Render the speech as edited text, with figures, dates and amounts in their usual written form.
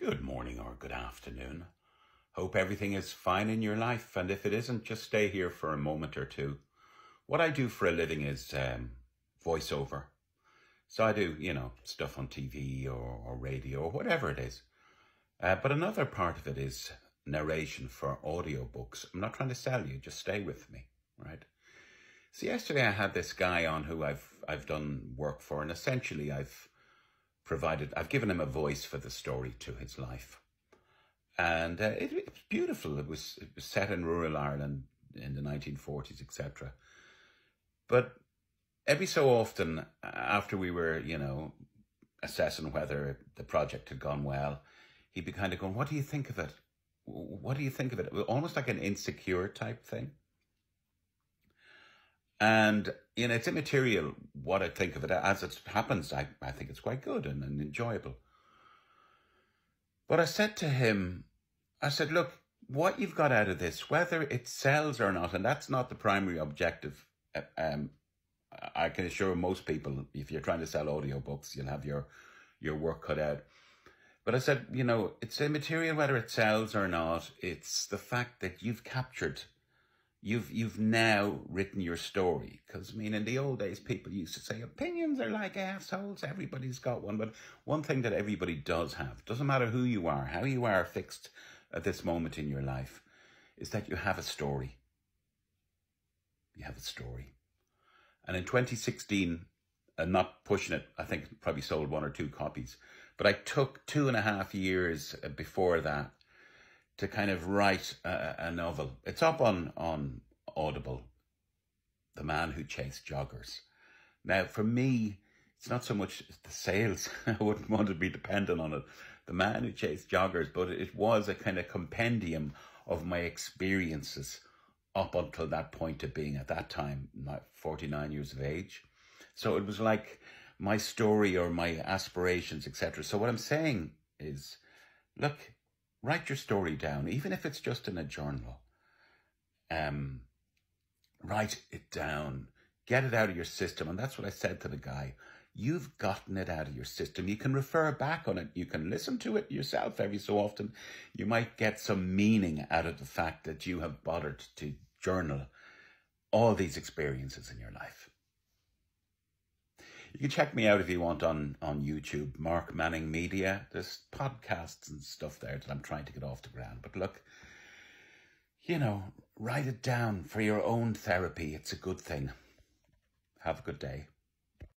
Good morning or good afternoon. Hope everything is fine in your life, and if it isn't, just stay here for a moment or two. What I do for a living is voiceover. So I do, stuff on TV or radio or whatever it is. But another part of it is narration for audiobooks. I'm not trying to sell you, just stay with me, right? So yesterday I had this guy on who I've done work for, and essentially I've given him a voice for the story to his life. And it was beautiful. It was set in rural Ireland in the 1940s, etc. But every so often, after we were, assessing whether the project had gone well, he'd be kind of going, "What do you think of it? What do you think of it?" Almost like an insecure type thing. And, it's immaterial what I think of it. As it happens, I think it's quite good and enjoyable. But I said to him, look, what you've got out of this, whether it sells or not, and that's not the primary objective. I can assure most people, if you're trying to sell audiobooks, you'll have your work cut out. But I said, it's immaterial whether it sells or not. It's the fact that you've now written your story. Because, in the old days, people used to say, opinions are like assholes, everybody's got one. But one thing that everybody does have, doesn't matter who you are, how you are fixed at this moment in your life, is that you have a story. You have a story. And in 2016, I'm not pushing it, I think probably sold 1 or 2 copies, but I took 2.5 years before that to kind of write a novel. It's up on Audible, The Man Who Chased Joggers. Now, for me, it's not so much the sales. I wouldn't want to be dependent on it. The Man Who Chased Joggers, but it was a kind of compendium of my experiences up until that point of being, at that time, 49 years of age. So it was like my story or my aspirations, etc. So what I'm saying is, look, write your story down, even if it's just in a journal. Write it down. Get it out of your system. And that's what I said to the guy. You've gotten it out of your system. You can refer back on it. You can listen to it yourself every so often. You might get some meaning out of the fact that you have bothered to journal all these experiences in your life. You can check me out if you want on YouTube, Mark Manning Media. There's podcasts and stuff there that I'm trying to get off the ground. But look, write it down for your own therapy. It's a good thing. Have a good day.